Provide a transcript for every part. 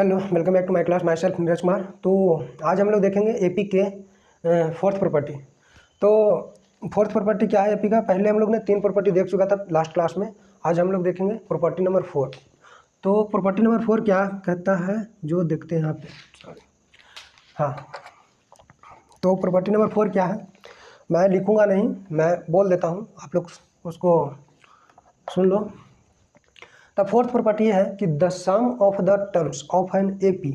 Hello, welcome back to my class. Myself Neeraj Kumar. तो आज हम लोग देखेंगे एपी के फोर्थ प्रॉपर्टी। तो फोर्थ प्रॉपर्टी क्या है एपी का? पहले हम लोग ने 3 प्रॉपर्टी देख चुका था लास्ट क्लास में। आज हम लोग देखेंगे प्रॉपर्टी नंबर 4। तो प्रॉपर्टी नंबर 4 क्या कहता है, जो देखते हैं यहाँ पे। सॉरी, हाँ, तो प्रॉपर्टी नंबर 4 क्या है, मैं लिखूँगा नहीं, मैं बोल देता हूँ, आप लोग उसको सुन लो। द फोर्थ प्रॉपर्टी है कि the sum of the terms of an AP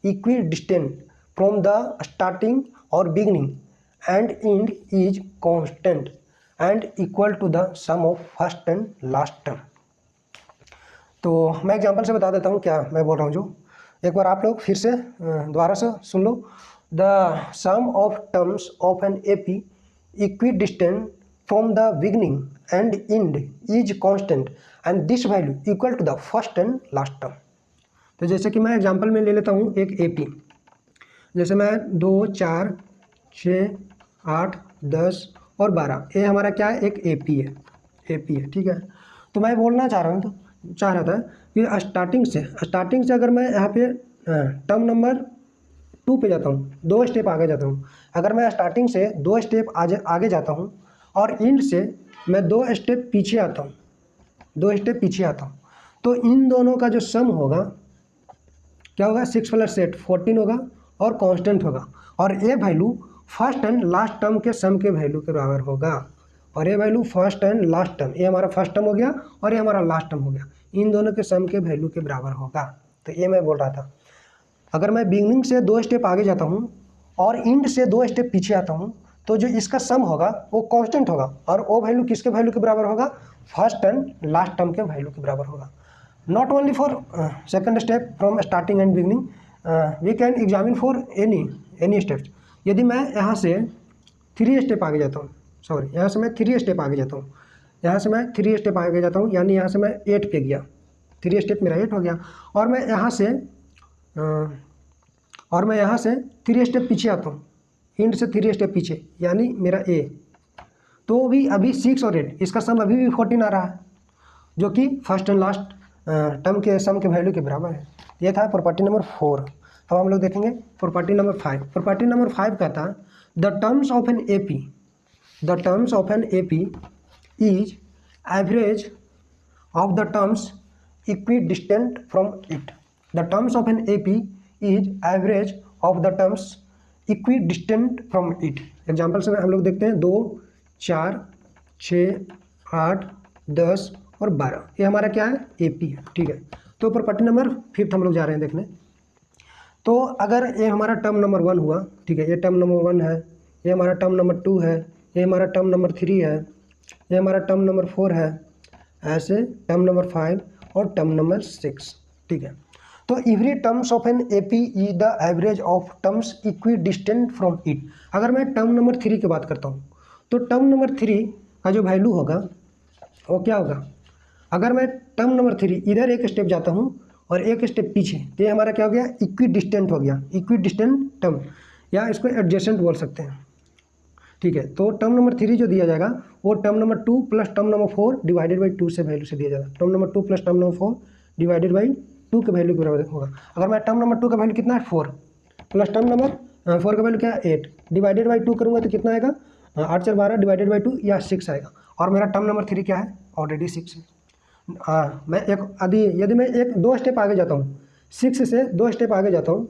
equidistant from the starting और beginning and end is constant and equal to the sum of first and last term. तो मैं example से बता देता हूँ क्या मैं बोल रहा हूँ। जो एक बार आप लोग फिर से दोबारा से सुन लो। The sum of terms of an AP equidistant from the beginning and end is constant and this value equal to the first and last term. तो जैसे कि मैं एग्जांपल में ले लेता हूँ एक एपी। जैसे मैं 2, 4, 6, 8, 10 और 12, ये हमारा क्या है, एक एपी है। एपी है, ठीक है। तो मैं बोलना चाह रहा था कि स्टार्टिंग से अगर मैं यहाँ पे टर्म नंबर 2 पे जाता हूँ, 2 स्टेप आगे जाता हूँ। अगर मैं स्टार्टिंग से 2 स्टेप आगे जाता हूँ और एंड से मैं 2 स्टेप पीछे आता हूँ, 2 स्टेप पीछे आता हूँ, तो इन दोनों का जो सम होगा क्या होगा, 6 + 8 14 होगा और कांस्टेंट होगा। और ये value first and last term के सम के वैल्यू के बराबर होगा। और ये value first and last term, ये हमारा फर्स्ट टर्म हो गया और ये हमारा लास्ट टर्म हो गया, इन दोनों के सम के वैल्यू के बराबर होगा। तो ये मैं बोल रहा था, अगर मैं बिगनिंग से 2 स्टेप आगे जाता हूँ और एंड से 2 स्टेप पीछे आता हूँ, तो जो इसका सम होगा वो कांस्टेंट होगा। और वो वैल्यू किसके वैल्यू के बराबर होगा, फर्स्ट एंड लास्ट टर्म के वैल्यू के बराबर होगा। Not only for second step from starting and beginning, we can examine for any steps. यदि मैं यहाँ से 3 स्टेप आगे जाता हूँ, सॉरी, यहाँ से मैं 3 स्टेप आगे जाता हूँ, यहाँ से मैं 3 स्टेप आगे जाता हूँ, यानी यहाँ से मैं 8 पे गया, 3 स्टेप मेरा 8 हो गया। और मैं यहाँ से 3 स्टेप पीछे आता हूँ, एंड से 3 स्टेप पीछे, यानी मेरा ए। तो भी अभी 6 और 8, इसका सम अभी भी 14 आ रहा है, जो कि फर्स्ट एंड लास्ट टर्म के सम के वैल्यू के बराबर है। ये था प्रॉपर्टी नंबर 4। अब हम लोग देखेंगे प्रॉपर्टी नंबर 5। प्रॉपर्टी नंबर 5 कहता है the terms of an AP is average of the terms equi distant from it. The terms of an AP is average of the terms equi distant from it. Example से हम लोग देखते हैं 2, 4, 6, 8, 10 और 12, ये हमारा क्या है, एपी है, ठीक है। तो प्रॉपर्टी नंबर 5 हम लोग जा रहे हैं देखने। तो अगर ये हमारा टर्म नंबर 1 हुआ, ठीक है, ये टर्म नंबर 1 है, ये हमारा टर्म नंबर 2 है, ये हमारा टर्म नंबर 3 है, ये हमारा टर्म नंबर 4 है, ऐसे टर्म नंबर 5 और टर्म नंबर 6, ठीक है। तो every terms of an AP is the average of terms equi distant from it. अगर मैं टर्म नंबर 3 की बात करता हूँ, तो टर्म नंबर 3 का जो वैल्यू होगा वो क्या होगा, अगर मैं टर्म नंबर 3 इधर एक स्टेप जाता हूँ और एक स्टेप पीछे, तो ये हमारा क्या हो गया, इक्वी डिस्टेंट हो गया, इक्वी डिस्टेंट टर्म, या इसको एडजेसेंट बोल सकते हैं, ठीक है। तो टर्म नंबर 3 जो दिया जाएगा वो term number 2 plus term number 4 divided by 2 से वैल्यू से दिया जाएगा। Term number 2 plus term number 4 divided by 2 के वैल्यू के बराबर होगा। अगर मैं टर्म नंबर 2 का वैल्यू कितना है, 4 प्लस टर्म नंबर 4 का वैल्यू क्या है, 8 डिवाइडेड बाई 2 करूँगा तो कितना आएगा, 8 4 12 डिवाइडेड बाई 2 या 6 आएगा। और मेरा टर्म नंबर 3 क्या है, ऑलरेडी 6 है। यदि मैं 2 स्टेप आगे जाता हूँ, 6 से 2 स्टेप आगे जाता हूँ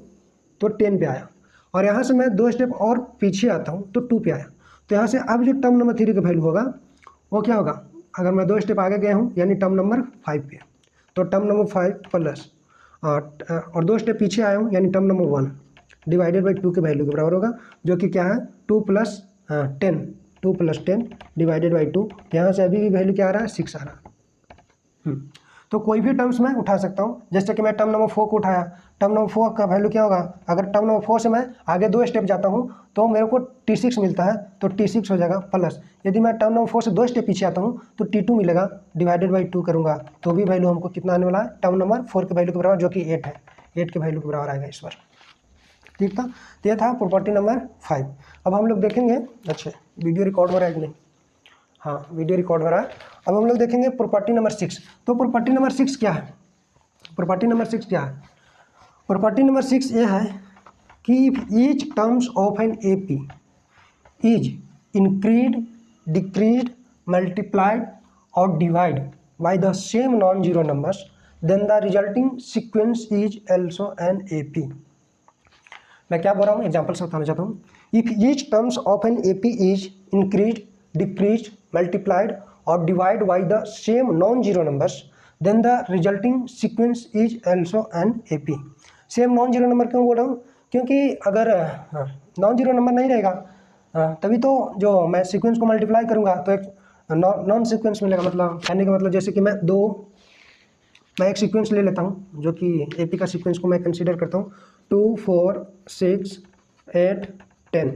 तो 10 पे आया, और यहाँ से मैं 2 स्टेप और पीछे आता हूँ तो 2 पे आया। तो यहाँ से अब जो टर्म नंबर 3 का वैल्यू होगा वो क्या होगा, अगर मैं 2 स्टेप आगे गया हूँ यानी टर्म नंबर 5 पे, तो टर्म नंबर 5 प्लस और 2 स्टेप पीछे आया हूँ यानी टर्म नंबर 1 डिवाइडेड बाई 2 के वैल्यू के बराबर होगा, जो कि क्या है 2 + 10 डिवाइडेड बाई 2। यहाँ से अभी भी वैल्यू क्या आ रहा है, 6 आ रहा है। तो कोई भी टर्म्स मैं उठा सकता हूँ। जैसे कि मैं टर्म नंबर 4 को उठाया, टर्म नंबर 4 का वैल्यू क्या होगा, अगर टर्म नंबर 4 से मैं आगे 2 स्टेप जाता हूँ तो मेरे को T6 मिलता है, तो T6 हो जाएगा प्लस, यदि मैं टर्म नंबर 4 से 2 स्टेप पीछे आता हूँ तो T2 मिलेगा, डिवाइडेड बाई 2 करूँगा तो भी वैल्यू हमको कितना आने वाला है, टर्म नंबर 4 के वैल्यू के बराबर, जो कि 8 है, 8 के वैल्यू के बराबर आएगा इस बार, ठीक था। तो ये था प्रॉपर्टी नंबर 5। अब हम लोग देखेंगे, अच्छा वीडियो रिकॉर्ड हो रहा है कि नहीं, हाँ वीडियो रिकॉर्ड हो रहा है। अब हम लोग देखेंगे प्रॉपर्टी नंबर 6। तो प्रॉपर्टी नंबर 6 क्या है, प्रॉपर्टी नंबर 6 क्या है, प्रॉपर्टी नंबर 6 ये है कि each terms of an A P is increased, decrease, multiplied और divide by the same non zero numbers, then the resulting sequence is also an A P. मैं क्या बोल रहा हूँ, एग्जाम्पल से बताना चाहता हूँ। If each terms of an A P is increase, decrease, multiplied और divide by the same non zero numbers, then the resulting sequence is also an A P. Same non zero number क्यों बोल रहा हूँ, क्योंकि अगर non zero number नहीं रहेगा तभी तो जो मैं सीक्वेंस को मल्टीप्लाई करूँगा तो एक नॉन सीक्वेंस मिलेगा। मतलब कहने का मतलब जैसे कि मैं एक सीक्वेंस ले लेता हूँ जो कि एपी का सीक्वेंस को मैं कंसीडर करता हूँ 2, 4, 6, 8, 10,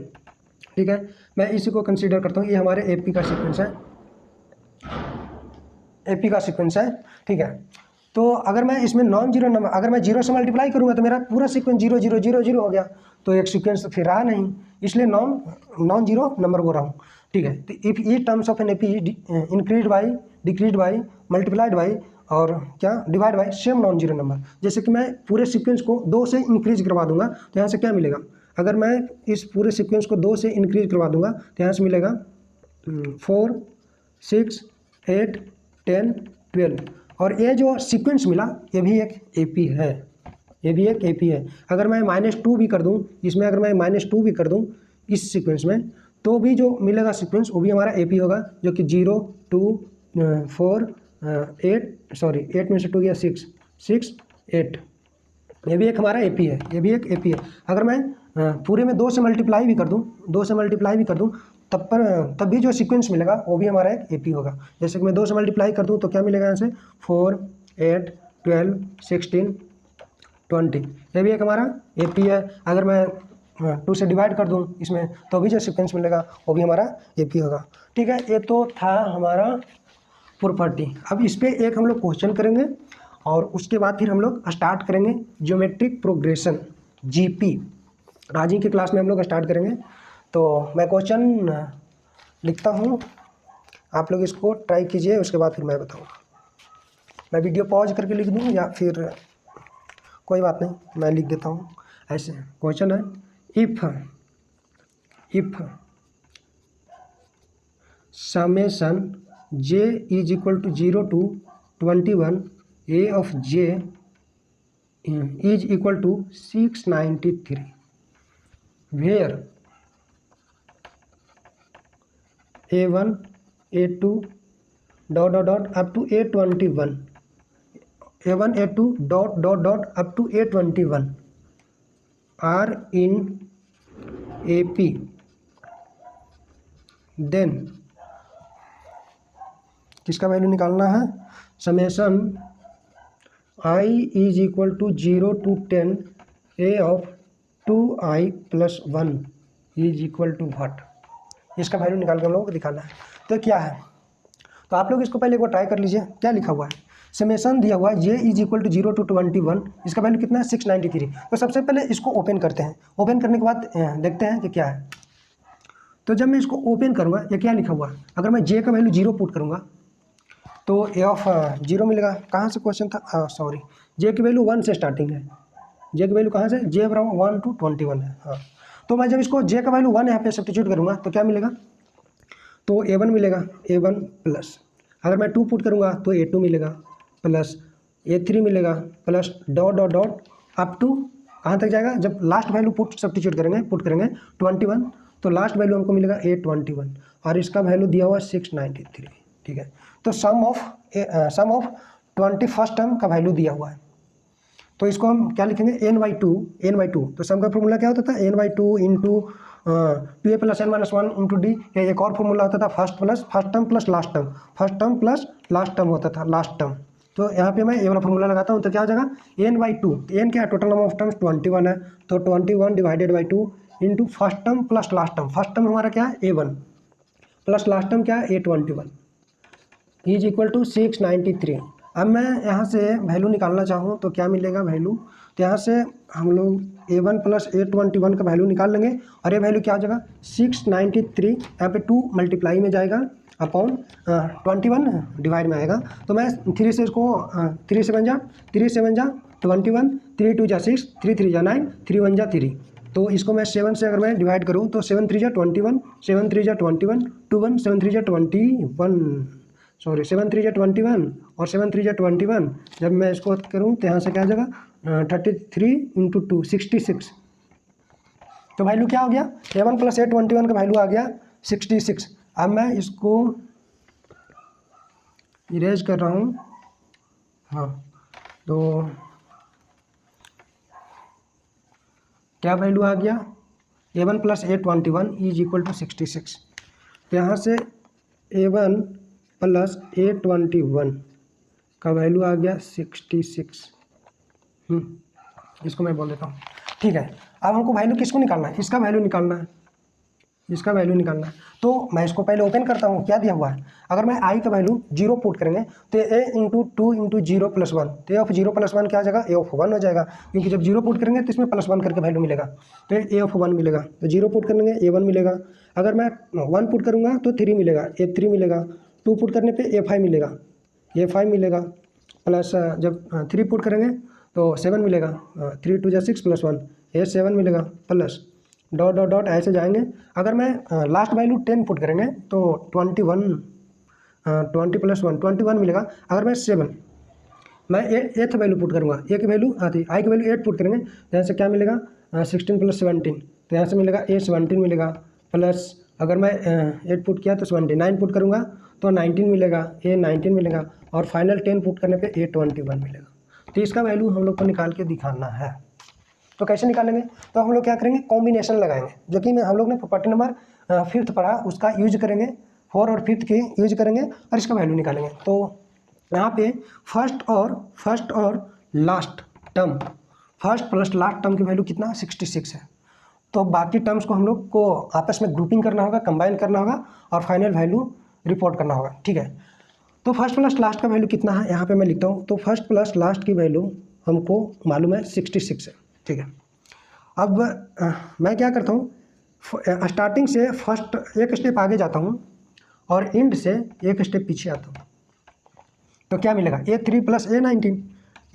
ठीक है। मैं इसी को कंसीडर करता हूँ, ये हमारे एपी का सीक्वेंस है, एपी का सीक्वेंस है, ठीक है। तो अगर मैं इसमें नॉन जीरो नंबर, अगर मैं जीरो से मल्टीप्लाई करूँगा तो मेरा पूरा सीक्वेंस 0 0 0 0 हो गया, तो एक सीक्वेंस तो फिर रहा नहीं, इसलिए नॉन जीरो नंबर बोल रहा हूँ, ठीक है। तो if E terms of an AP increase by, decrease by, multiplied by और क्या divide by same non zero number, जैसे कि मैं पूरे सीक्वेंस को 2 से इंक्रीज करवा दूंगा तो यहाँ से क्या मिलेगा, अगर मैं इस पूरे सीक्वेंस को 2 से इंक्रीज करवा दूंगा तो यहाँ से मिलेगा 4, 6, 8, 10, 12। और ये जो सीक्वेंस मिला ये भी एक एपी है, ये भी एक एपी है। अगर मैं -2 भी कर दूं इसमें, अगर मैं -2 भी कर दूं इस सीक्वेंस में, तो भी जो मिलेगा सीक्वेंस वो भी हमारा एपी होगा, जो कि 0, 2, 4, 8, सॉरी 8 में से 2 गया 6, 6, 8, ये भी एक हमारा एपी है, ये भी एक एपी है। अगर मैं पूरे में 2 से मल्टीप्लाई भी कर दूं, 2 से मल्टीप्लाई भी कर दूं तब भी जो सीक्वेंस मिलेगा वो भी हमारा एक एपी होगा। जैसे कि मैं 2 से मल्टीप्लाई कर दूं तो क्या मिलेगा यहाँ से 4, 8, 12, 16, 20, ये भी एक हमारा एपी है। अगर मैं 2 से डिवाइड कर दूं इसमें तो भी जो सीक्वेंस मिलेगा वो भी हमारा एपी होगा, ठीक है। ये तो था हमारा प्रॉपर्टी। अब इस पर एक हम लोग क्वेश्चन करेंगे और उसके बाद फिर हम लोग स्टार्ट करेंगे ज्योमेट्रिक प्रोग्रेशन, जीपी। आज ही की क्लास में हम लोग स्टार्ट करेंगे। तो मैं क्वेश्चन लिखता हूँ, आप लोग इसको ट्राई कीजिए, उसके बाद फिर मैं बताऊँगा। मैं वीडियो पॉज करके लिख दूँ या फिर कोई बात नहीं, मैं लिख देता हूँ ऐसे। क्वेश्चन है if summation j is equal to 0 to 21 a of j is equal to 693 where a1 a2 dot dot dot up to a21, a1 a2 dot dot dot up to a21 are in AP, then किसका value निकालना है, summation I is equal to 0 to 10 a of 2i plus 1 is equal to what, इसका value निकाल कर हम लोगों को दिखाना है। तो क्या है, तो आप लोग इसको पहले एक बार ट्राई कर लीजिए। क्या लिखा हुआ है, समेशन दिया हुआ है j is equal to 0 to 21, इसका वैल्यू कितना है 693। तो सबसे पहले इसको ओपन करते हैं, ओपन करने के बाद देखते हैं कि क्या है। तो जब मैं इसको ओपन करूँगा ये क्या लिखा हुआ है, अगर मैं j का वैल्यू 0 पुट करूँगा तो ए ऑफ 0 मिलेगा। कहाँ से क्वेश्चन था, सॉरी j की वैल्यू 1 से स्टार्टिंग है, j की वैल्यू कहाँ से, j बराबर 1 to 21 है। हाँ, तो मैं जब इसको j का वैल्यू 1 यहाँ पे सब्स्टिट्यूट करूँगा तो क्या मिलेगा, तो a1 मिलेगा, a1 प्लस, अगर मैं 2 पुट करूँगा तो a2 मिलेगा, प्लस a3 मिलेगा, plus dot dot dot up to कहाँ तक जाएगा, जब लास्ट वैल्यू पुट करेंगे 21, तो लास्ट वैल्यू हमको मिलेगा a21 और इसका वैल्यू दिया हुआ 693, ठीक है। तो सम ऑफ 21st टर्म का वैल्यू दिया हुआ है, तो इसको हम क्या लिखेंगे n/2। तो सम का फॉर्मूला क्या होता था, n/2 into 2a plus n minus 1 into D. या एक और फॉर्मूला होता था first term plus last term, first term plus last term होता था, लास्ट टर्म। तो यहाँ पे मैं ये वाला फॉर्मूला लगाता हूँ तो क्या हो जाएगा n/2, n क्या है, टोटल नंबर ऑफ टर्म्स 21 है, तो 21 divided by 2 into first term plus last term. First term हमारा क्या है a1 प्लस लास्ट टर्म क्या है a21 इज इक्वल टू 693। अब मैं यहाँ से वैल्यू निकालना चाहूँ तो क्या मिलेगा वैल्यू, तो यहाँ से हम लोग a1 प्लस a21 का वैल्यू निकाल लेंगे और ये वैल्यू क्या हो जाएगा 693, यहाँ पे 2 मल्टीप्लाई में जाएगा अपॉन 21 डिवाइड में आएगा। तो मैं 3 से इसको 3 से बन जा 21, 3 2 जा 6, 3 3 जा 9, 3 1 जा 3। तो इसको मैं 7 से अगर मैं डिवाइड करूँ तो 7 3 जा 21, 7 3 जा 21, 2 1 7 3 जा 21, सॉरी 7 3 जा 21 और 7 3 जा 21। जब मैं इसको करूँ तो यहाँ से क्या आ जाएगा 33 × 2 66। तो वैल्यू क्या हो गया, A1 + A21 का वैल्यू आ गया 66। अब मैं इसको इरेज कर रहा हूँ। हाँ, तो क्या वैल्यू आ गया, A1 + A21 = 66। तो यहाँ से A1 + A21 का वैल्यू आ गया 66। इसको मैं बोल देता हूँ, ठीक है। अब हमको वैल्यू किसको निकालना है, इसका वैल्यू निकालना है, इसका वैल्यू निकालना है। तो मैं इसको पहले ओपन करता हूँ, क्या दिया हुआ है। अगर मैं आई का वैल्यू 0 पुट करेंगे तो A × 2 × 0 + 1, तो A ऑफ 0 + 1 क्या आ जाएगा, A ऑफ 1 हो जाएगा, क्योंकि जब 0 पुट करेंगे तो इसमें +1 करके वैल्यू मिलेगा, तो A ऑफ 1 मिलेगा। तो 0 पुट करेंगे A1 मिलेगा। अगर मैं 1 पुट करूँगा तो 3 मिलेगा, A3 मिलेगा। 2 पुट करने पर A5 मिलेगा, A5 मिलेगा। प्लस जब 3 पुट करेंगे तो 7 मिलेगा, 3 2 जा 6 + 1 A7 मिलेगा। प्लस डॉट डॉट डॉट ऐसे जाएंगे। अगर मैं लास्ट वैल्यू 10 पुट करेंगे तो 21, 20 + 1 21 मिलेगा। अगर मैं 7 मैं एथ वैल्यू पुट करूँगा, ए की वैल्यू आती, आई की वैल्यू 8 पुट करेंगे तो यहाँ से क्या मिलेगा 16 + 17, तो यहाँ से मिलेगा A17 मिलेगा। प्लस अगर मैं 8 पुट किया तो 79 पुट करूँगा तो 19 मिलेगा, A19 मिलेगा। और फाइनल 10 पुट करने पे A21 मिलेगा। तो इसका वैल्यू हम लोग को निकाल के दिखाना है। तो कैसे निकालेंगे, तो हम लोग क्या करेंगे, कॉम्बिनेशन लगाएंगे, जो कि हम लोग ने प्रॉपर्टी नंबर 5th पढ़ा, उसका यूज करेंगे, 4 और 5th की यूज करेंगे और इसका वैल्यू निकालेंगे। तो यहाँ पे फर्स्ट और last term, first plus last term की वैल्यू कितना 66 है। तो बाकी टर्म्स को हम लोग को आपस में ग्रुपिंग करना होगा, कंबाइन करना होगा और फाइनल वैल्यू रिपोर्ट करना होगा, ठीक है। तो फर्स्ट प्लस लास्ट का वैल्यू कितना है, यहाँ पे मैं लिखता हूँ। तो फर्स्ट प्लस लास्ट की वैल्यू हमको मालूम है 66 है, ठीक है। अब मैं क्या करता हूँ, स्टार्टिंग से फर्स्ट एक स्टेप आगे जाता हूँ और एंड से एक स्टेप पीछे आता हूँ। तो क्या मिलेगा, A3 + A19,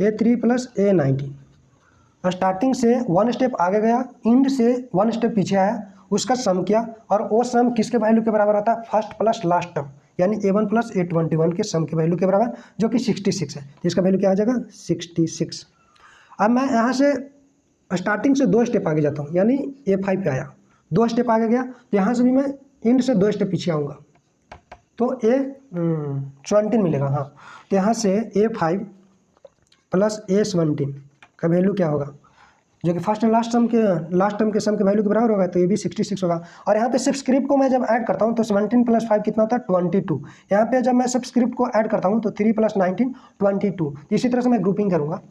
A3 + A19। Starting से 1 स्टेप आगे गया, एंड से 1 स्टेप पीछे आया, उसका सम किया और वो सम किसके वैल्यू के बराबर आता है, फर्स्ट प्लस लास्ट टर्म, यानी A1 + A21 के सम के वैल्यू के बराबर, जो कि 66 है। तो इसका वैल्यू क्या आ जाएगा 66। अब मैं यहाँ से स्टार्टिंग से 2 स्टेप आगे जाता हूँ, यानी A5 पे आया, 2 स्टेप आगे गया, तो यहाँ से भी मैं एंड से 2 स्टेप पीछे आऊँगा तो A17 मिलेगा। हाँ, तो यहाँ से A5 + A17 का वैल्यू क्या होगा, जो कि फर्स्ट एंड लास्ट टर्म के सम के वैल्यू के बराबर होगा, तो ये भी 66 होगा। और यहाँ पे सब्सक्रिप्ट को मैं जब ऐड करता हूँ तो 17 + 5 कितना होता है 22। यहाँ पे जब मैं सब्सक्रिप्ट को ऐड करता हूँ तो 3 + 19 22। इसी तरह से मैं ग्रुपिंग करूँगा,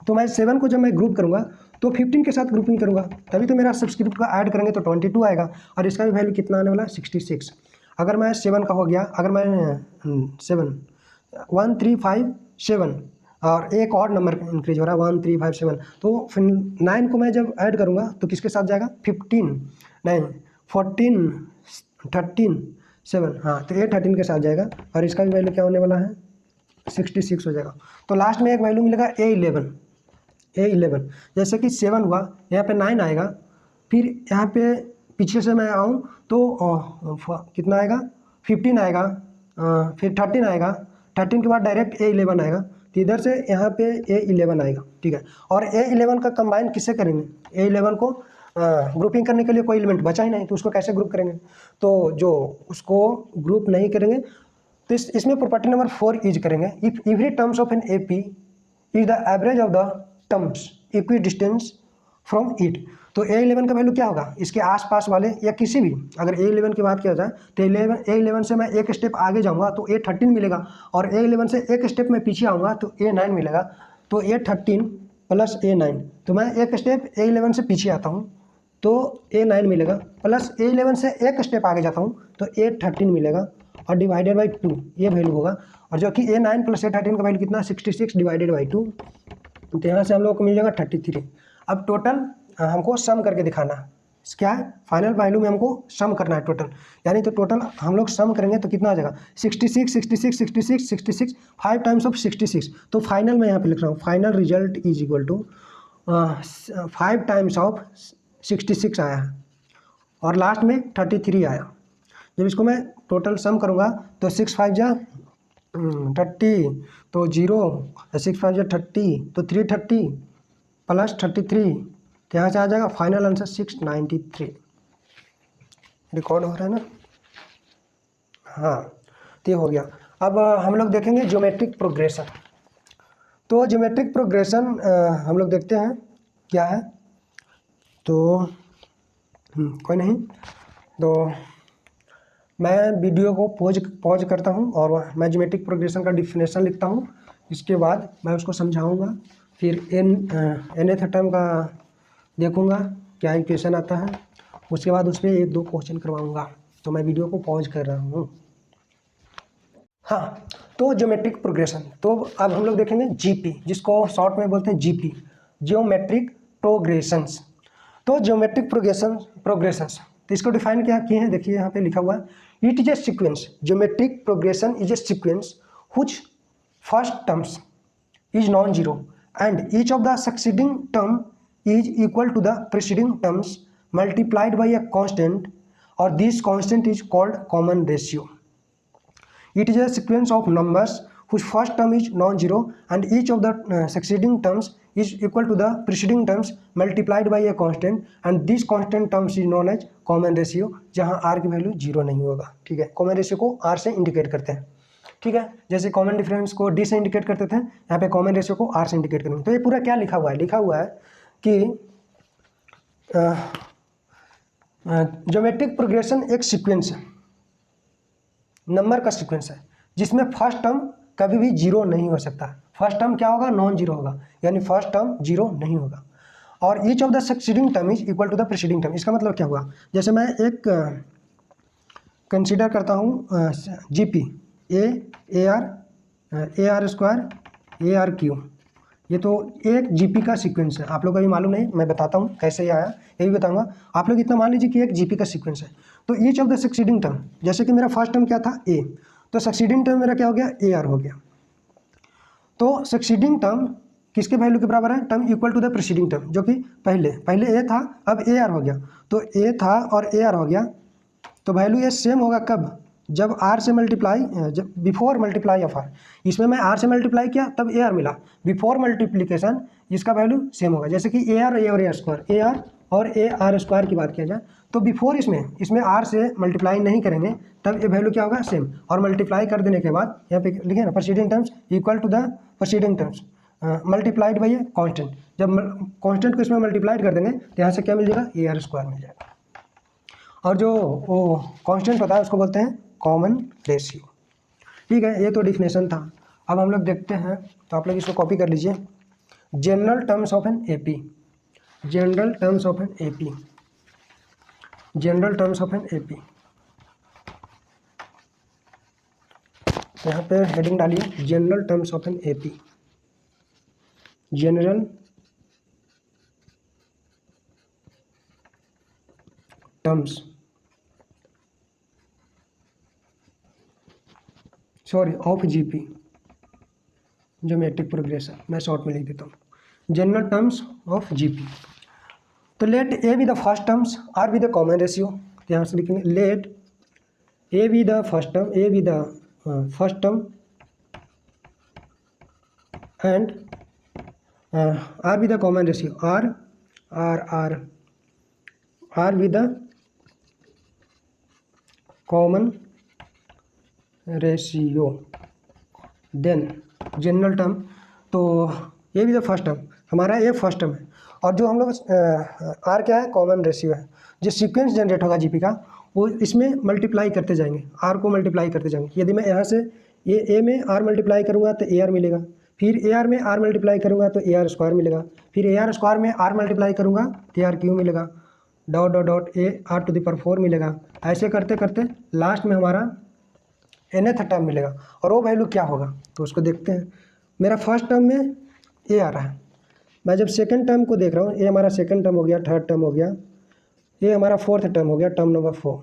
तो मैं 7 को जब मैं ग्रुप करूँगा तो 15 के साथ ग्रुपिंग करूँगा, तभी तो मेरा सब्सक्रिप्ट को ऐड करेंगे तो 22 आएगा और इसका भी वैल्यू कितना आने वाला है 66। अगर मैं 7 का हो गया, अगर मैं 7 1 3 5 7 और एक और नंबर इंक्रीज हो रहा है 1 3 5 7, तो फिर 9 को मैं जब ऐड करूँगा तो किसके साथ जाएगा 15 9 14 13 7, हाँ तो A13 के साथ जाएगा और इसका भी वैल्यू क्या होने वाला है 66 हो जाएगा। तो लास्ट में एक वैल्यू मिलेगा A11। जैसे कि 7 हुआ, यहाँ पे 9 आएगा, फिर यहाँ पे पीछे से मैं आऊँ तो कितना आएगा 15 आएगा, फिर 13 आएगा, 13 के बाद डायरेक्ट A11 आएगा, तो इधर से यहाँ पे A11 आएगा, ठीक है। और A11 का कंबाइन किससे करेंगे, A11 को ग्रुपिंग करने के लिए कोई एलिमेंट बचा ही नहीं, तो उसको कैसे ग्रुप करेंगे, तो जो उसको ग्रुप नहीं करेंगे तो इसमें प्रॉपर्टी नंबर 4 यूज करेंगे। If every terms of an AP is the average of the terms equidistance from it, तो A11 का वैल्यू क्या होगा, इसके आसपास वाले या किसी भी, अगर A11 की बात किया जाए तो A11 से मैं एक स्टेप आगे जाऊंगा तो A13 मिलेगा, और A11 से एक स्टेप में पीछे आऊँगा तो A9 मिलेगा। तो A13 + A9, तो मैं एक स्टेप A11 से पीछे आता हूँ तो A9 मिलेगा, प्लस A11 से एक स्टेप आगे जाता हूँ तो A13 मिलेगा और डिवाइडेड बाई 2 ये वैल्यू होगा, और जो कि A9 + A13 का वैल्यू कितना 66 डिवाइडेड बाई 2, तो यहाँ से हम लोग को मिल जाएगा 33। अब टोटल हमको सम करके दिखाना, क्या है, फाइनल वैल्यू में हमको सम करना है टोटल, यानी तो टोटल हम लोग सम करेंगे तो कितना आ जाएगा 66 66 66 66 5 टाइम्स ऑफ 66। तो फाइनल मैं यहाँ पे लिख रहा हूँ, final result is equal to 5 times of 66 आया है और लास्ट में 33 आया। जब इसको मैं टोटल सम करूँगा तो 6 5 जा 30 तो 0, 6 5 जा 30 तो 330 प्लस 33, तो यहाँ से आ जाएगा फाइनल आंसर 693। रिकॉर्ड हो रहा है ना? हाँ, तो ये हो गया। अब हम लोग देखेंगे ज्योमेट्रिक प्रोग्रेशन। तो ज्योमेट्रिक प्रोग्रेशन हम लोग देखते हैं क्या है। तो कोई नहीं, तो मैं वीडियो को पॉज करता हूँ और मैं ज्योमेट्रिक प्रोग्रेशन का डिफिनेशन लिखता हूँ, इसके बाद मैं उसको समझाऊँगा, फिर nth टर्म का देखूँगा क्या इक्वेशन आता है, उसके बाद उस पर 1-2 क्वेश्चन करवाऊँगा। तो मैं वीडियो को पॉज कर रहा हूँ। हाँ, तो ज्योमेट्रिक प्रोग्रेशन, तो अब हम लोग देखेंगे जीपी, जिसको शॉर्ट में बोलते हैं जीपी, ज्योमेट्रिक प्रोग्रेशंस। तो ज्योमेट्रिक प्रोग्रेशंस तो इसको डिफाइन क्या किए हैं, देखिए यहाँ पे लिखा हुआ है, it is a sequence, geometric progression is a sequence which first terms is non zero and each of the succeeding term is equal to the preceding terms multiplied by a constant, or this constant is called common ratio. It is a sequence of numbers whose first term is non-zero and each of the succeeding terms is equal to the preceding terms multiplied by a constant, and this constant terms is known as common ratio, जहाँ r की value 0 नहीं होगा। ठीक है, common ratio को r से indicate करते हैं। ठीक है, जैसे कॉमन डिफरेंस को d से इंडिकेट करते थे, यहाँ पे कॉमन रेशियो को r से इंडिकेट करेंगे। तो ये पूरा क्या लिखा हुआ है, लिखा हुआ है कि ज्योमेट्रिक प्रोग्रेशन एक सीक्वेंस है, नंबर का सीक्वेंस है, जिसमें फर्स्ट टर्म कभी भी 0 नहीं हो सकता। फर्स्ट टर्म क्या होगा, नॉन जीरो होगा, यानी फर्स्ट टर्म 0 नहीं होगा, और each of the succeeding term is equal to the preceding term. इसका मतलब क्या हुआ, जैसे मैं एक कंसीडर करता हूँ GP, A R square A r Q, ये तो एक जीपी का सीक्वेंस है। आप लोग को अभी मालूम नहीं, मैं बताता हूँ कैसे ये आया, ये भी बताऊंगा। आप लोग इतना मान लीजिए कि एक जीपी का सीक्वेंस है। तो each of the succeeding term, जैसे कि मेरा फर्स्ट टर्म क्या था ए, तो सक्सीडिंग टर्म मेरा क्या हो गया, ए आर हो गया। तो सक्सीडिंग टर्म किसके वैल्यू के बराबर है, term equal to the preceding term, जो कि पहले ए था, अब ए आर हो गया। तो ए था और ए आर हो गया, तो वैल्यू ये सेम होगा कब, जब आर से मल्टीप्लाई, जब बिफोर मल्टीप्लाई ऑफ आर, इसमें मैं आर से मल्टीप्लाई किया तब ए आर मिला, बिफोर मल्टीप्लिकेशन इसका वैल्यू सेम होगा। जैसे कि ए आर और A R square, A R और ए आर स्क्वायर की बात किया जाए तो बिफोर इसमें आर से मल्टीप्लाई नहीं करेंगे तब ये वैल्यू क्या होगा, सेम, और मल्टीप्लाई कर देने के बाद यहाँ पे लिखे ना preceding terms equal to the preceding terms multiplied by a constant. जब कॉन्स्टेंट को इसमें मल्टीप्लाइड कर देंगे तो यहाँ से क्या मिल जाएगा, ए आर स्क्वायर मिल जाएगा, और जो वो कॉन्स्टेंट होता है उसको बोलते हैं कॉमन रेशियो। ठीक है, ये तो डिफिनेशन था। अब हम लोग देखते हैं, तो आप लोग इसको कॉपी कर लीजिए, general terms of an AP, general terms of an AP, general terms of an AP. यहाँ पे हेडिंग डालिए, general terms of an AP, general terms, sorry of GP, geometric progression, मैं शॉर्ट में लिख देता हूँ, जनरल टर्म्स ऑफ जीपी। तो let a be the first terms, r be the common ratio, तो यहाँ से लिखेंगे let a be the first term, a be the first term and r be the common ratio, r be the common ratio, then general term. तो ये भी the first term, हमारा ये first term है, और जो हम लोग आर क्या है, कॉमन रेशियो है। जो सीक्वेंस जनरेट होगा जीपी का वो इसमें मल्टीप्लाई करते जाएंगे, आर को मल्टीप्लाई करते जाएंगे। यदि मैं यहाँ से ये ए में आर मल्टीप्लाई करूँगा तो ए आर मिलेगा, फिर ए आर में आर मल्टीप्लाई करूँगा तो ए आर स्क्वायर मिलेगा, फिर ए आर स्क्वायर में आर मल्टीप्लाई करूँगा तो ए आर क्यू मिलेगा, dot dot dot a r to the power 4 मिलेगा। ऐसे करते करते लास्ट में हमारा nth टर्म मिलेगा, और वो वैल्यू क्या होगा तो उसको देखते हैं। मेरा फर्स्ट टर्म में ए आ रहा है, मैं जब सेकंड टर्म को देख रहा हूँ, ये हमारा सेकंड टर्म हो गया, थर्ड टर्म हो गया, ये हमारा फोर्थ टर्म हो गया, टर्म नंबर 4।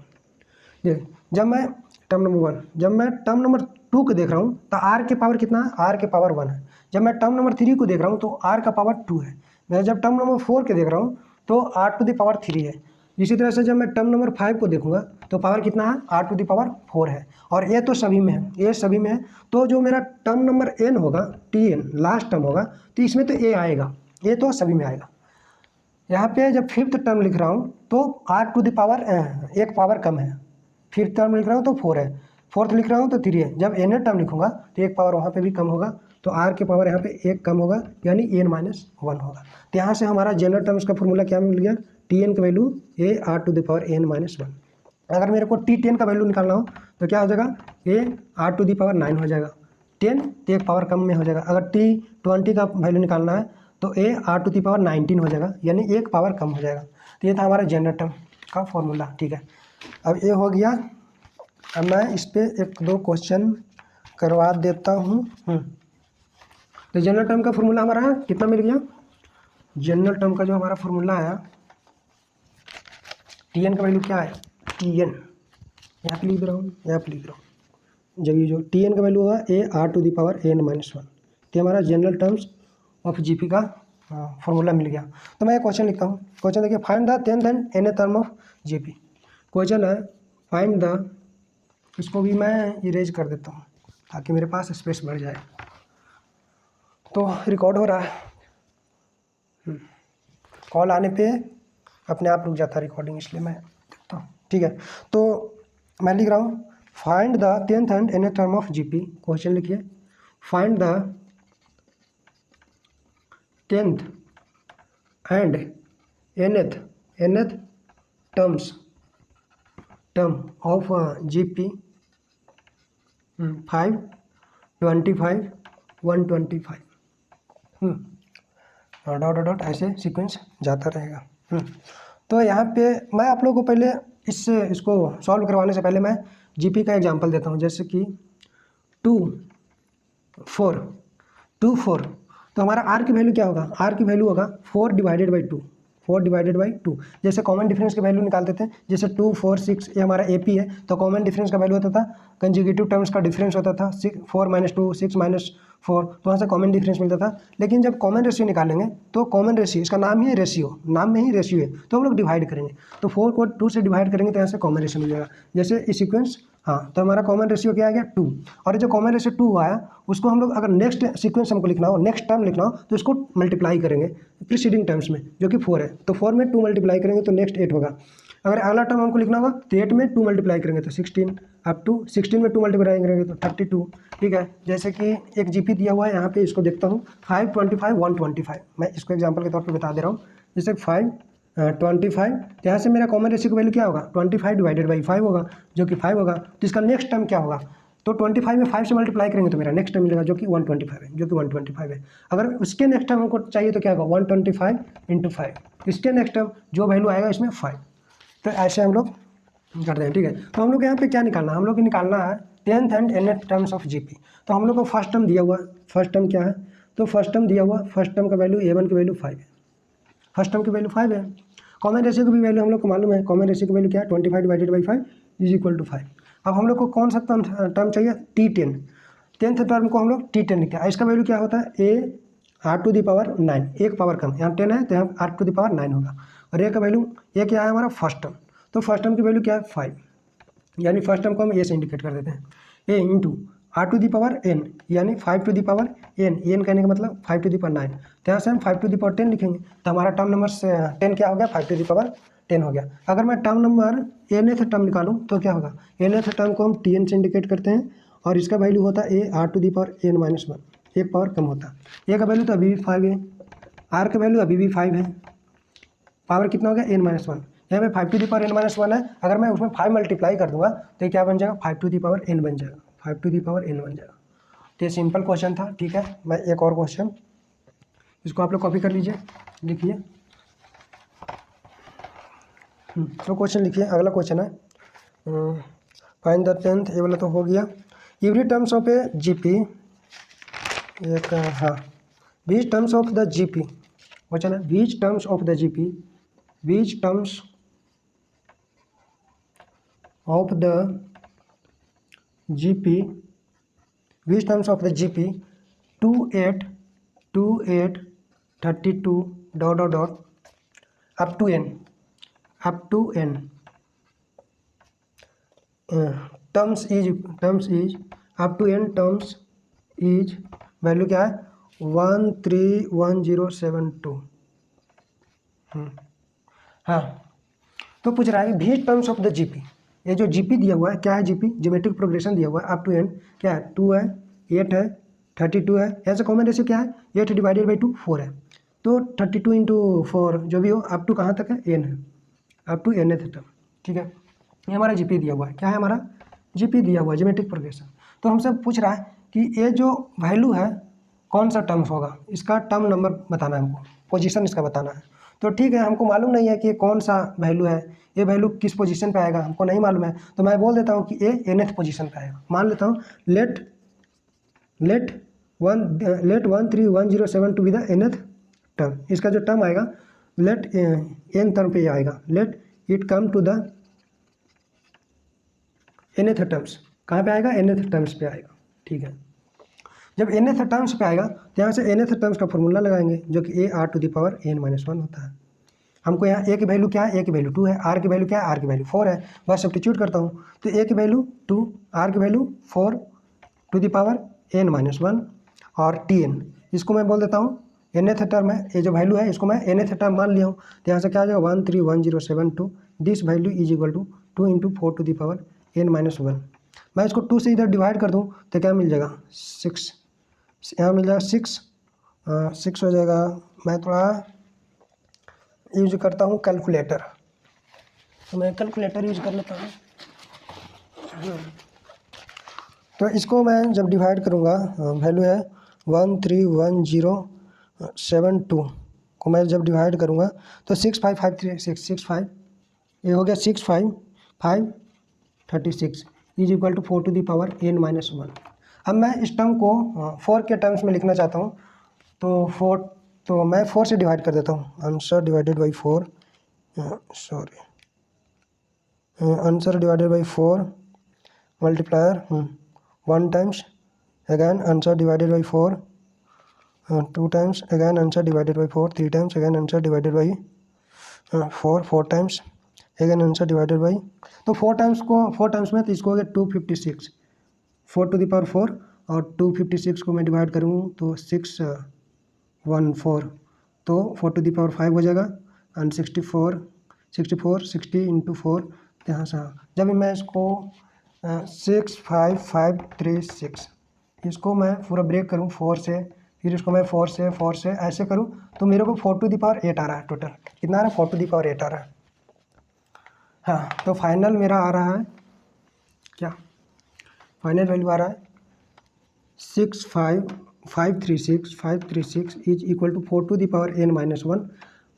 ये जब मैं टर्म नंबर 1, जब मैं टर्म नंबर 2 को देख रहा हूँ तो आर के पावर कितना है, आर के पावर 1 है। जब मैं टर्म नंबर 3 को देख रहा हूँ तो आर का पावर 2 है। मैं जब टर्म नंबर 4 के देख रहा हूँ तो आर टू द पावर 3 है। इसी तरह से जब मैं टर्म नंबर 5 को देखूंगा तो पावर कितना है, आर टू द पावर 4 है। और ये तो सभी में है, ये सभी में है। तो जो मेरा टर्म नंबर n होगा, Tn लास्ट टर्म होगा, तो इसमें तो a आएगा, ये तो सभी में आएगा। यहाँ पे जब फिफ्थ टर्म लिख रहा हूँ तो आर टू द पावर एक पावर कम है। फिफ्थ टर्म लिख रहा हूँ तो 4 है, फोर्थ लिख रहा हूँ तो 3 है। जब n टर्म लिखूंगा तो एक पावर वहाँ पे भी कम होगा, तो r के पावर यहाँ पे एक कम होगा, यानी n-1 होगा। तो यहाँ से हमारा जनरल टर्म्स का फॉर्मूला क्या मिल गया, Tn का value a r to the power n-1। अगर मेरे को T10 का वैल्यू निकालना हो तो क्या हो जाएगा, a r to the power 9 हो जाएगा। 10 तो एक पावर कम में हो जाएगा। अगर T20 का वैल्यू निकालना है तो a r to the power 19 हो जाएगा, यानी एक पावर कम हो जाएगा। तो ये था हमारा जनरल टर्म का फॉर्मूला, ठीक है। अब ये हो गया। अब मैं इस पर एक दो क्वेश्चन करवा देता हूँ। तो जनरल टर्म का फॉर्मूला हमारा कितना मिल गया, जनरल टर्म का जो हमारा फॉर्मूला आया, Tn का वैल्यू क्या है, Tn यहाँ पे लिख रहा हूँ, यहाँ पे लिख रहा हूँ। जब ये जो Tn का वैल्यू होगा a r to the power n-1, तो हमारा जनरल टर्म्स ऑफ जीपी का फॉर्मूला मिल गया। तो मैं एक क्वेश्चन लिखता हूँ। क्वेश्चन देखिए, find the 10th and nth term of GP. Question है फाइंड द, इसको भी मैं इरेज कर देता हूँ ताकि मेरे पास स्पेस बढ़ जाए। तो रिकॉर्ड हो रहा है, कॉल आने पे अपने आप रुक जाता है रिकॉर्डिंग, इसलिए मैं देखता हूँ, ठीक है। तो मैं लिख रहा हूँ find the 10th and nth term of GP. Question लिखिए, find the 10th and nth term of GP 5, 25, 125, dot dot ऐसे सीक्वेंस जाता रहेगा। तो यहाँ पे मैं आप लोगों को पहले इसको सॉल्व करवाने से पहले मैं जीपी का एग्जांपल देता हूँ। जैसे कि 2, 4, तो हमारा आर की वैल्यू क्या होगा, आर की वैल्यू होगा 4 डिवाइडेड बाई 2, 4 डिवाइडेड बाई 2। जैसे कॉमन डिफरेंस की वैल्यू निकालते थे, जैसे 2, 4, 6, ये हमारा एपी है, तो कॉमन डिफरेंस का वैल्यू होता था, कंजुगेटिव टर्म्स का डिफरेंस होता था 4 - 2, 6 - 4, तो वहाँ से कॉमन डिफरेंस मिलता था। लेकिन जब कॉमन रेशियो निकालेंगे तो कॉमन रेशियो, इसका नाम ही है रेशियो, नाम में ही रेशियो है, तो हम लोग डिवाइड करेंगे, तो 4 को 2 से डिवाइड करेंगे तो यहाँ से कॉमन रेशियो मिल जाएगा। जैसे इस सीक्वेंस, हाँ, तो हमारा कॉमन रेशियो क्या आ गया, 2। और जो कॉमन रेशियो 2 आया उसको हम लोग अगर नेक्स्ट सीक्वेंस हमको लिखना हो, नेक्स्ट टर्म लिखना हो, तो इसको मल्टीप्लाई करेंगे प्रीसीडिंग टर्म्स में, जो कि 4 है, तो 4 में 2 मल्टीप्लाई करेंगे तो नेक्स्ट 8 होगा। अगर अगला टर्म हमको लिखना होगा तो 8 में 2 मल्टीप्लाई करेंगे तो 16, अप टू 16 में 2 मल्टीप्लाई करेंगे तो 32, ठीक है। जैसे कि एक जीपी दिया हुआ है यहाँ पे, इसको देखता हूँ 5, 25, 125, मैं इसको एग्जांपल के तौर पे बता दे रहा हूँ। जैसे 5, 25, तो यहाँ से मेरा कॉमन रेशियो का वैल्यू क्या होगा, 25 डिवाइडेड बाई 5 होगा, जो कि 5 होगा। तो इसका नेक्स्ट टर्म क्या होगा, तो 25 में 5 से मल्टीप्लाई करेंगे तो मेरा नेक्स्ट टर्म मिलेगा, जो कि 125 है, जो कि 125 है। अगर उसके नेक्स्ट टर्म हमको चाहिए तो क्या होगा, 125 × 5, इसके नेक्स्ट टर्म जो वैल्यू आएगा इसमें 5। तो ऐसे हम लोग करते हैं, ठीक है। तो हम लोग यहाँ पे क्या निकालना है, हम लोग निकालना है 10th and nth terms of GP. तो हम लोग को फर्स्ट टर्म दिया हुआ, फर्स्ट टर्म क्या है, तो फर्स्ट टर्म दिया हुआ, फर्स्ट टर्म का वैल्यू a1 की वैल्यू 5 है, फर्स्ट टर्म की वैल्यू 5 है। कॉमन रेशियो की भी वैल्यू हम लोग को मालूम है, कॉमन रेशियो की वैल्यू क्या है, 25 डिवाइडेड बाई 5 = 5। अब हम लोग को कौन सा टर्म चाहिए, T10, 10th टर्म को हम लोग T10 लिखते हैं। इसका वैल्यू क्या होता है, a r to the power 9, एक पावर कम, यहाँ 10 है तो यहाँ r टू द पावर 9 होगा। और a का वैल्यू, ये क्या है हमारा फर्स्ट टर्म, तो फर्स्ट टर्म की वैल्यू क्या है 5, यानी फर्स्ट टर्म को हम ए से इंडिकेट कर देते हैं, a into r to the power n, यानी 5 टू द पावर n कहने का मतलब 5 टू द पावर 9, तो यहाँ से हम 5 टू द पावर 10 लिखेंगे, तो हमारा टर्म नंबर 10 क्या हो गया, 5 टू द पावर 10 हो गया। अगर मैं टर्म नंबर nth टर्म निकालूँ तो क्या होगा, nth टर्म को हम Tn से इंडिकेट करते हैं, और इसका वैल्यू होता है a r to the power n-1, एक पावर कम होता है। a का वैल्यू तो अभी भी 5 है, r का वैल्यू अभी भी 5 है, पावर कितना हो गया n-1, यहाँ पे 5 टू द पावर n-1 है। अगर मैं उसमें 5 मल्टीप्लाई कर दूंगा तो ये क्या बन जाएगा, 5 टू द पावर n बन जाएगा, 5 टू द पावर n बन जाएगा। तो ये सिंपल क्वेश्चन था, ठीक है। मैं एक और क्वेश्चन, इसको आप लोग कॉपी कर लीजिए, लिखिए। तो क्वेश्चन लिखिए, अगला क्वेश्चन है फाइंड द 10th, ये वाला तो हो गया। Every terms of a GP, एक हाँ, which terms of the GP question है, which terms of the GP, which terms of the GP, which terms of the GP 28, 28, 32 dot dot dot up to n terms is up to n terms is value क्या है 131072। हाँ, तो पूछ रहा है भी terms of the GP. ये जो जीपी दिया हुआ है क्या है, जीपी ज्योमेट्रिक प्रोग्रेशन दिया हुआ है अप टू एन क्या है 2 है 8 है 32 है, ऐसा कॉमन रेशियो क्या है 8 डिवाइडेड बाई 2 4 है। तो 32 इंटू 4 जो भी हो अप टू कहाँ तक है एन है, अप टू एन टर्म। ठीक है, ये हमारा जीपी दिया हुआ है, क्या है हमारा जीपी दिया हुआ है ज्योमेट्रिक प्रोग्रेशन। तो हमसे पूछ रहा है कि ये जो वैल्यू है कौन सा टर्म्स होगा, इसका टर्म नंबर बताना है हमको, पोजीशन इसका बताना है। तो ठीक है, हमको मालूम नहीं है कि ये कौन सा वैल्यू है, ये वैल्यू किस पोजीशन पे आएगा हमको नहीं मालूम है, तो मैं बोल देता हूँ कि ये nth पोजीशन पे आएगा। मान लेता हूँ let 131072 be the nth term. इसका जो टर्म आएगा लेट n टर्म पे आएगा, let it come to the nth terms. कहाँ पे आएगा nth टर्म्स पे आएगा। ठीक है, जब nth टर्म्स पे आएगा तो यहाँ से nth टर्म्स का फॉर्मूला लगाएंगे जो कि a r to the power n-1 होता है। हमको यहाँ a की वैल्यू क्या है, a की वैल्यू 2 है, r की वैल्यू क्या है, r की वैल्यू 4 है। बस सब्स्टिट्यूट करता हूँ तो a की वैल्यू 2, r की value 4 to the power n-1 और tn, इसको मैं बोल देता हूँ nth टर्म है। ये जो वैल्यू है इसको मैं nth टर्म मान लिया हूँ, तो यहाँ से क्या आ जाएगा 131072। This value is equal to 2 into 4 to the power n-1। मैं इसको 2 से इधर डिवाइड कर दूँ तो क्या मिल जाएगा 6, यहाँ मिल जाएगा 6 हो जाएगा। मैं थोड़ा यूज करता हूँ कैलकुलेटर, तो मैं कैलकुलेटर यूज कर लेता हूँ। तो इसको मैं जब डिवाइड करूँगा, वैल्यू है 131072 को मैं जब डिवाइड करूँगा तो 65536 ये हो गया 65536 is equal to 4 to the power n-1। अब मैं इस टर्म को 4 के टर्म्स में लिखना चाहता हूँ, तो मैं 4 से डिवाइड कर देता हूँ। Answer divided by 4 answer divided by 4 multiplier 1 times again answer divided by 4 2 times again answer divided by 4 3 times again answer divided by 4 times again answer divided by, तो 4 टाइम्स में तो इसको हो गया 256 4 टू द पावर 4 और 256 को मैं divide करूँ तो 614 तो 4 टू द पावर 5 हो जाएगा एंड 60 इंटू 4 यहाँ से। जब मैं इसको 65536 इसको मैं पूरा ब्रेक करूँ 4 से, फिर इसको मैं 4 से ऐसे करूँ तो मेरे को 4 टू द पावर 8 आ रहा है। टोटल कितना आ रहा है 4 टू द पावर 8 आ रहा है। हाँ, तो फाइनल मेरा आ रहा है क्या, फाइनल वैल्यू आ रहा है 65536 is equal to 4 to the power n-1।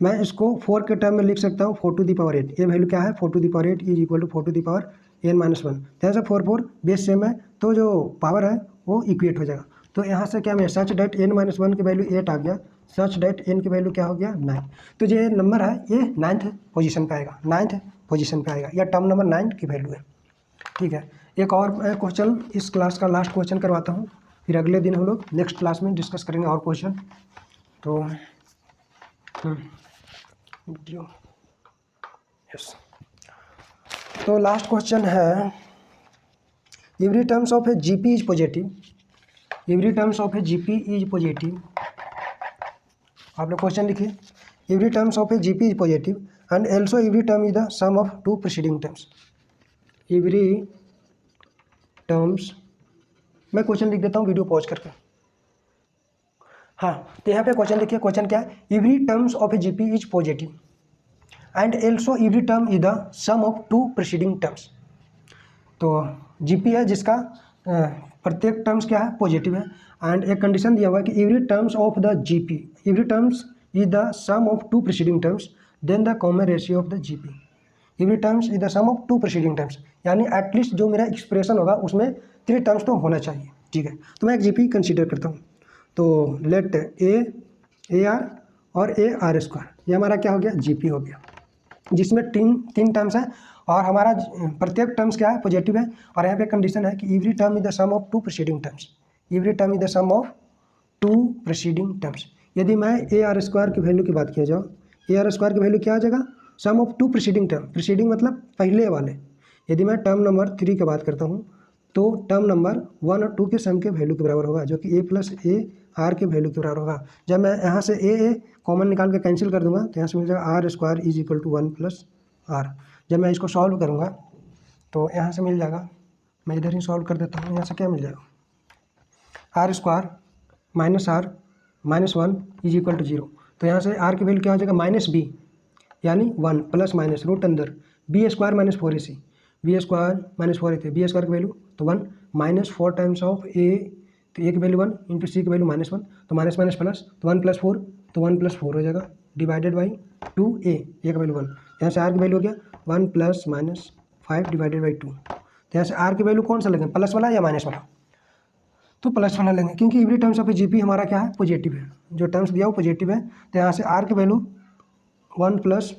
मैं इसको 4 के टर्म में लिख सकता हूँ 4 टू द पावर 8। ये वैल्यू क्या है 4 to the power 8 is equal to 4 to the power n-1। जैसे 4 बेस सेम है तो जो पावर है वो इक्वेट हो जाएगा। तो यहाँ से क्या मैं सच डेट n-1 की वैल्यू 8 आ गया, सच डेट n की वैल्यू क्या हो गया 9। तो ये नंबर है ये 9th पोजीशन पे आएगा, 9th पोजीशन पे आएगा, या टर्म नंबर 9 की वैल्यू है। ठीक है, एक और क्वेश्चन इस क्लास का लास्ट क्वेश्चन करवाता हूँ, फिर अगले दिन हम लोग नेक्स्ट क्लास में डिस्कस करेंगे और क्वेश्चन। तो वीडियो यस, तो लास्ट क्वेश्चन है every terms of a GP is positive, every terms of a GP is positive. आप लोग क्वेश्चन लिखिए, every terms of a GP is positive and also every term is the sum of 2 preceding terms. Every terms, मैं question लिख देता हूँ video pause करके। हाँ, तो यहाँ पे क्वेश्चन देखिए, क्वेश्चन क्या है, every terms of a GP is positive and also every term is the sum of 2 preceding terms. तो जीपी है जिसका प्रत्येक टर्म्स क्या है पॉजिटिव है, एंड एक कंडीशन दिया हुआ है कि every terms of the GP, every terms is the sum of 2 preceding terms then the common ratio of the GP. Every terms is the sum of 2 preceding terms, यानी at least जो मेरा expression होगा उसमें 3 terms तो होना चाहिए। ठीक है, तो मैं एक जीपी कंसीडर करता हूँ, तो लेट ए आर और ए आर स्क्वायर, ये हमारा क्या हो गया जीपी हो गया, जिसमें तीन टर्म्स है और हमारा प्रत्येक टर्म्स क्या है, पॉजिटिव है। और यहाँ पे कंडीशन है कि every term is the sum of two preceding terms, every term is the sum of two preceding terms. यदि मैं ए आर स्क्वायर की वैल्यू की बात किया जाओ, ए आर स्क्वायर की वैल्यू क्या आ जाएगा, sum of two preceding term, preceding मतलब पहले वाले। यदि मैं टर्म नंबर 3 की बात करता हूँ तो टर्म नंबर 1 और 2 के सम के वैल्यू के बराबर होगा, जो कि ए प्लस ए आर के वैल्यू के बराबर होगा। जब मैं यहाँ से ए कॉमन निकाल के कैंसिल कर दूंगा तो यहाँ से मिल जाएगा r square is equal to 1 plus r. जब मैं इसको सॉल्व करूँगा तो यहाँ से मिल जाएगा, मैं इधर ही सॉल्व कर देता हूँ, यहाँ से क्या मिल जाएगा, r square minus r minus 1 is equal to 0। तो यहाँ से आर की वैल्यू क्या हो जाएगा, माइनस बी यानी 1 प्लस माइनस रूट अंदर b square minus 4ac, b square minus 4 थे, बी स्क्वायर की वैल्यू तो 1 माइनस 4 टाइम्स ऑफ ए, तो ए की वैल्यू 1 इंटू सी की वैल्यू माइनस 1, तो माइनस माइनस प्लस, तो 1 प्लस 4, तो 1 प्लस 4 हो जाएगा डिवाइडेड बाई 2 ए की वैल्यू 1। यहाँ से आर की वैल्यू हो गया 1 प्लस माइनस 5 डिवाइडेड बाई 2। तो यहाँ से आर की वैल्यू कौन सा लेंगे, प्लस वाला या माइनस वाला, तो प्लस वाला लेंगे, क्योंकि एवरी टर्म्स ऑफ जीपी हमारा क्या है, पॉजिटिव है, जो टर्म्स दिया वो पॉजिटिव है। तो यहाँ से आर की value 1 plus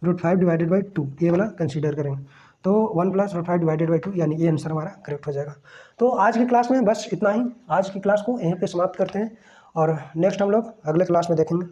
root 5 divided by 2 ये वाला कंसीडर करेंगे, तो 1 प्लस रूट 5 डिवाइडेड बाई 2 यानी ये आंसर हमारा करेक्ट हो जाएगा। तो आज की क्लास में बस इतना ही, आज की क्लास को यहीं पे समाप्त करते हैं और नेक्स्ट हम लोग अगले क्लास में देखेंगे।